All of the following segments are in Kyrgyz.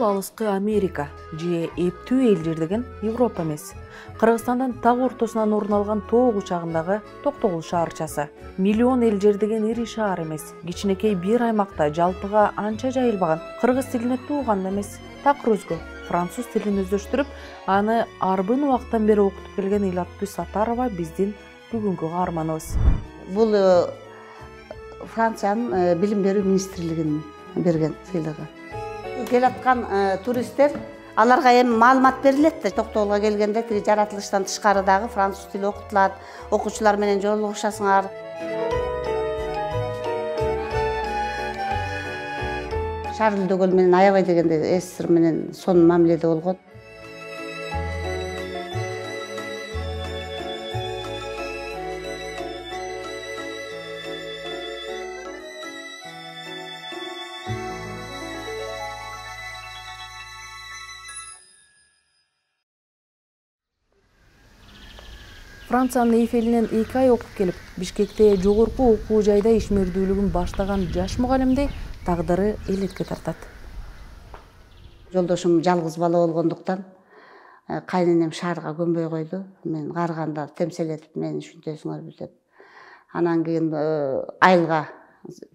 алыскы Америка же эптүү элдер деген Европа эмес. Кыргызстандын так ортосунан орун алган тоок учагындагы Токтогул шаарчасы. Миллион элдер деген ири шаар эмес. Кичинекей бир аймакта жалпыга анча жайылбаган, кыргыз тилине тууган эмес. Такыр өзгө француз тилин өздөштүрүп, аны арбын убактан бери окутуп келген Илатбү Сатарова биздин бүгүнкү каарманыбыз. Бул Франциянын билим берүү министрлигинин берген сыйлыгы. Келаткан туристтер аларга эми маалымат берилет да. Токтогулга келгенде тиги жаратылыштан тышкарыдагы француз тили окутулат, окуучулар менен жолугушасыңар. Шарль де Голль менен аябай дегенде СССР менен сонун мамиледе болгон. Франциянын Эйфелинен 2 ай окуп келип, Бишкекте жогорку окуу жайда ишмердүүлүгүн баштаган жаш мугалимди тагдыры элекке тартат. Жолдошум жалгыз бала болгондуктан кайненем шаарга көнбөй койду. Мен карыганда темселетип, мени ушинтесиңерби деп. Анан кийин айылга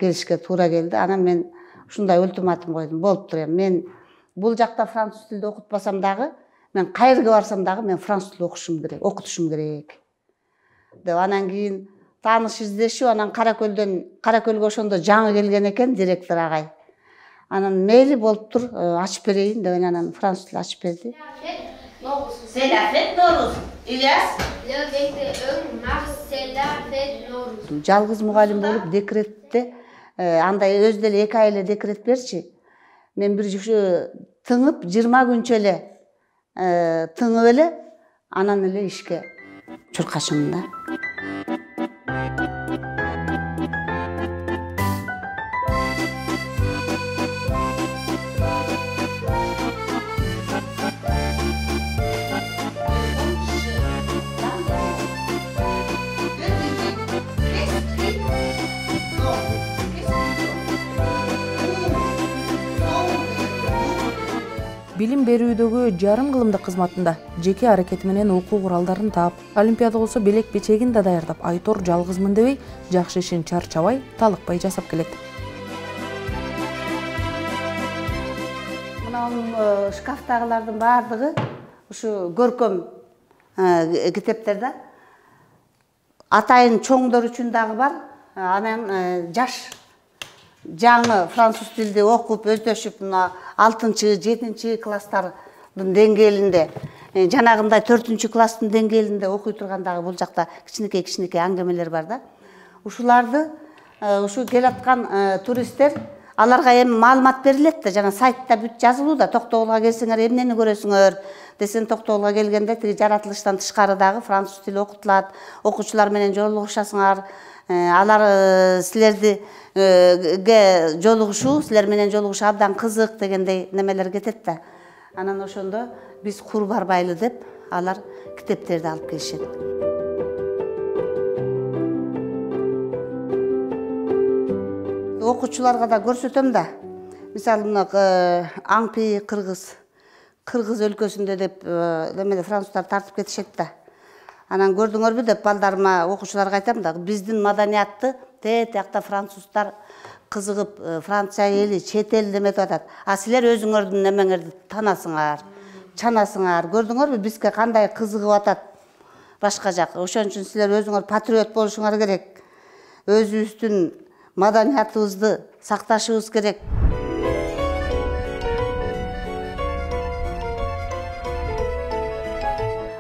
келишке туура келди. Анан мен ушундай ультиматум койдум. Болуптур эми. Мен бул жакта француз тилде окутпасам дагы, мен кайерге барсам дагы мен француз тилде окутушум керек. Анан кийин тааныш издешип, анан Каракөлгө ошондо жаңы келген экен директор агай. Анан мейли болуптур, ачып берейин деп анан француз тилин ачып берди. C'est la fête Nowruz. Ilyas? Жалгыз мугалим болуп декретте, андай өзү деле 2 ай эле декрет берчи. Мен бир тыңып 20 күнчө эле тыңып эле анан эле ишке чуркашым да. Билим берүүдөгү жарым кылымдык кызматында жеке аракети менен окуу куралдарын таап, олимпиада болсо белек печегин да даярдап, Айтор жалгызмын дебей, жакшы ишин чарчабай, талыкпай жасап келет. Мына шкафтагылардын баардыгы ушу көркөм китептер да. Атайын чоңдор үчүн дагы бар. Анан жаш жаңы француз тилди окуп, өздөшүп, 6-7 класстардын деңгээлинде, жанагындай 4 класстын деңгээлинде окуй тургандагы бул жакта кичинекей аңгемелер бар да. Ушуларды ушу келаткан туристтер аларга эми маалымат берилет да, жана сайтта бүт жазылууда. Токтогулга келсеңер эмнени көрөсүңөр десең, Токтогулга келгенде тиги жаратылыштан тышкарыдагы француз тили окутулат, окуучулар менен жолугушасыңар. Алар силерди жолугушуу, силер менен жолугушуу абдан кызык дегендей немелер кетет да. Анан ошондо биз кур барбайлы деп алар китептерди алып келишет. Окуучуларга да көрсөтөм да. Мисалы, Аңпи Кыргыз өлкөсүндө деп немеле француздар тартып кетишет да. Анан көрдүңөрбү деп балдарыма, окуучуларга айтам да, биздин маданиятты тиякта француздар кызыгып, Франция эли, чет эл неметип атат. А силер өзүңөрдүн немеңерди танасыңар, чанасыңар. Көрдүңөрбү бизге кандай кызыгып атат башка жак. Ошон үчүн силер өзүңөр патриот болушуңар керек. Өзүбүздүн маданиятыбызды сакташыбыз керек.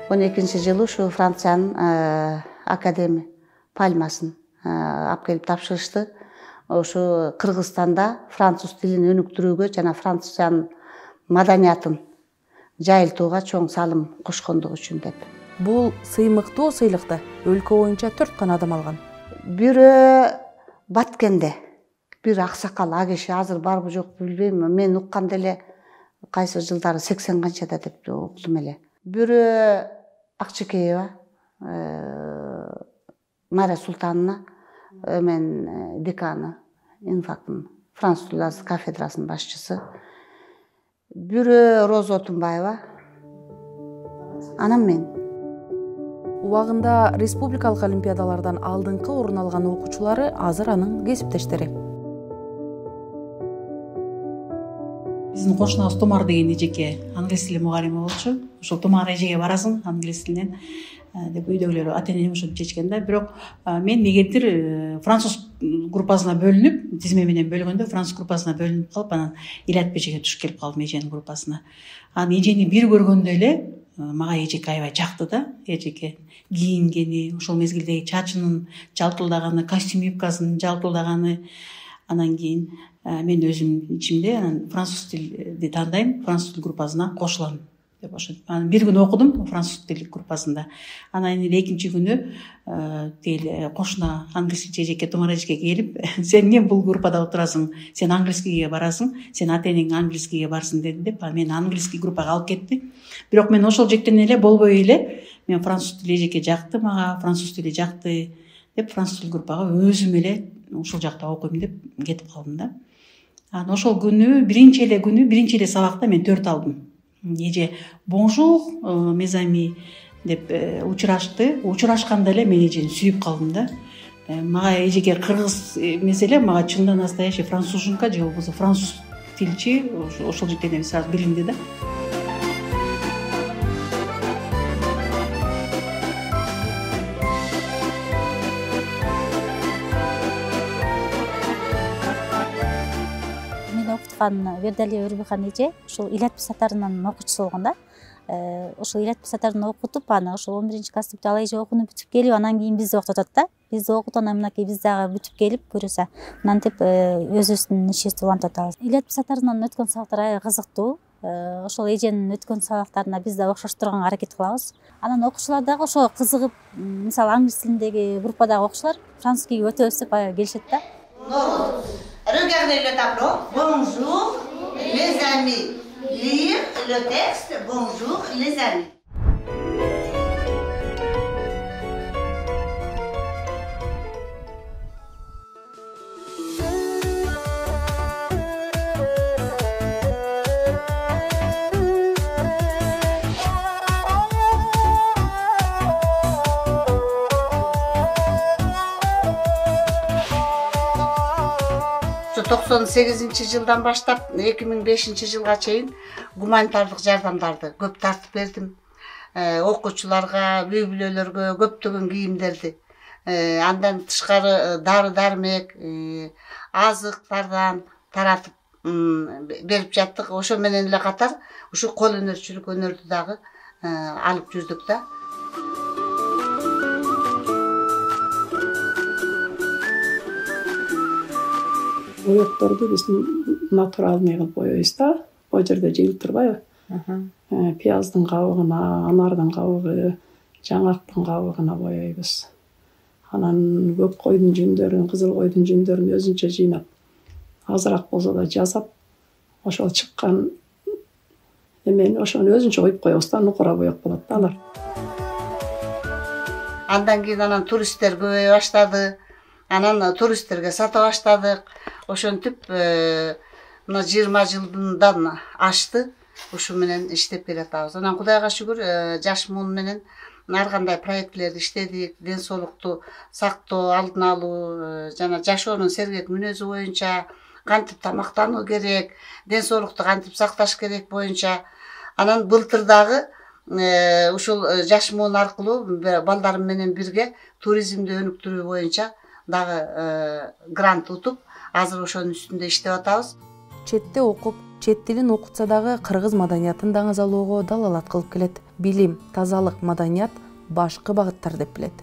12-нчи жылы ушу Франциянын академия пальмасын алып келип тапшырышты. Ошо Кыргызстанда француз тилин өнүктүрүүгө жана Франциянын маданиятын жайылтууга чоң салым кошкондугу үчүн деп. Бул сыймыктуу сыйлыкты өлкө боюнча 4 адам алган. Бирөө Баткенде бир аксакал, а киши азыр барбы жокпу билбейм. Мен укканда эле кайсы жылдары 80 канчада деп уктум эле. Бирөө Акчекеева, Мария Султановна, мен деканы, инфактын француз тили кафедрасынын башчысы. Бүрө Роза Отунбаева. Анан мен. Убагында республикалык олимпиадалардан алдыңкы орун алган окуучулары азыр анын кесиптештери. Биздин кошунабыз Томар деген эжеке англис тили мугалими болчу. Ошол Томар эжеге барасың англис тилинен деп үйдөгүлөр ата-энем ошентип чечкен да. Бирок мен негедир француз группасына бөлүнүп, тизме менен бөлгөндө француз группасына бөлүнүп калып, анан Илят эжеге түшүп келип калдым эженин группасына. Анан эжени бир көргөндө эле мага эжеке аябай жакты да. Эжеке кийингени, ошол мезгилдеги чачынын жалтылдаганы, костюм юбкасынын жалтылдаганы, анан кийин мен өзүм ичимде анан француз тилди тандайм, француз тил группасына кошулам деп ошентип. Анан бир күн окудум француз тил группасында. Анан экинчи күнү тил кошуна английский эжеке Томар эжеке келип, сен эмне бул группада отурасың? Сен английскийге барасың, сен ата-энең английскийге барсың деди деп, мен английский группага алып кетти. Бирок мен ошол жектен эле болбой эле, мен француз тили эжеке жакты мага, француз тили жакты деп француз тил группага өзүм эле ошол жакта окуйм деп кетип калдым да. Анан ошол күнү биринчи эле сабакта мен 4 алдым. Эже бонжур mes amis деп учурашканда эле мен эжени сүйүп калдым да. Мага эжеке кыргыз эмес эле, мага чында настоящий француженка же болбосо француз тилчи ошол жерден эле сразу билинди да. Вердали Өрбихан эже ушул Илят Сатарынын окуучусу болгон да. Ошол Илят Сатарын окутуп, аны ошол 11 класста ал эже окууну бүтүп келип, анан кийин бизди окутат да. Бизди окутуп, анан мынакей биз дагы бүтүп келип көрөсө, мынантип өзүбүздүн ишибизди улантып атабыз. Илят Сатарынан өткөн сабактар аябай кызыктуу. Ошол эженин өткөн сабактарына биз да окшоштурганга аракет кылабыз. Анан окуучулар дагы ошого кызыгып, мисалы англис тилиндеги группадагы окуучулар французский өтөбүз деп аябай келишет да. Regardez le tableau. Bonjour, les amis. Lire le texte. Bonjour, les amis. Şu 98-жылдан баштап 2005-жылга чейин гуманитардык жардамдарды көп тартып бердим. Окуучуларга, үй бүлөлөргө көптөгөн кийимдерди. Андан тышкары дары-дармек, азыктардан таратып берип жаттык. Ошо менен эле катар ушу кол өнөрчүлүк өнөрдү дагы алып жүрдүк да. Боекторду биз натуралный кылып боёйбуз да. Бул жерде жегип турбайбы? Пияздын кабыгына, анардын кабыгы, жаңактын кабыгына боёйбуз. Анан көк койдун жүндөрүн, кызыл койдун жүндөрүн өзүнчө жыйнап, азыраак болсо да жасап, ошол чыккан эмени ошону өзүнчө коюп коебуз да, нукура боек болот да алар. Андан кийин анан туристтер көбөйө баштады. Анан туристтерге сата баштадык. Ошентип, мына 20 жылдан ашты. Ушу менен иштеп келатабыз. Анан Кудайга шүгүр, жаш муун менен ар кандай проектлерди иштедик. Ден соолукту сактоо, алдын алуу, жана жашоонун сергек мүнөзү боюнча, кантип тамактануу керек, ден соолукту кантип сакташ керек боюнча. Анан былтыр дагы ушул жаш муун аркылуу балдарым менен бирге туризмди өнүктүрүү боюнча дагы грант утуп, азыр ошонун үстүндө иштеп атабыз. Четте окуп, чет тилин окутса дагы кыргыз маданиятын даңазалоого далалат кылып келет. Билим, тазалык, маданият башкы багыттар деп билет.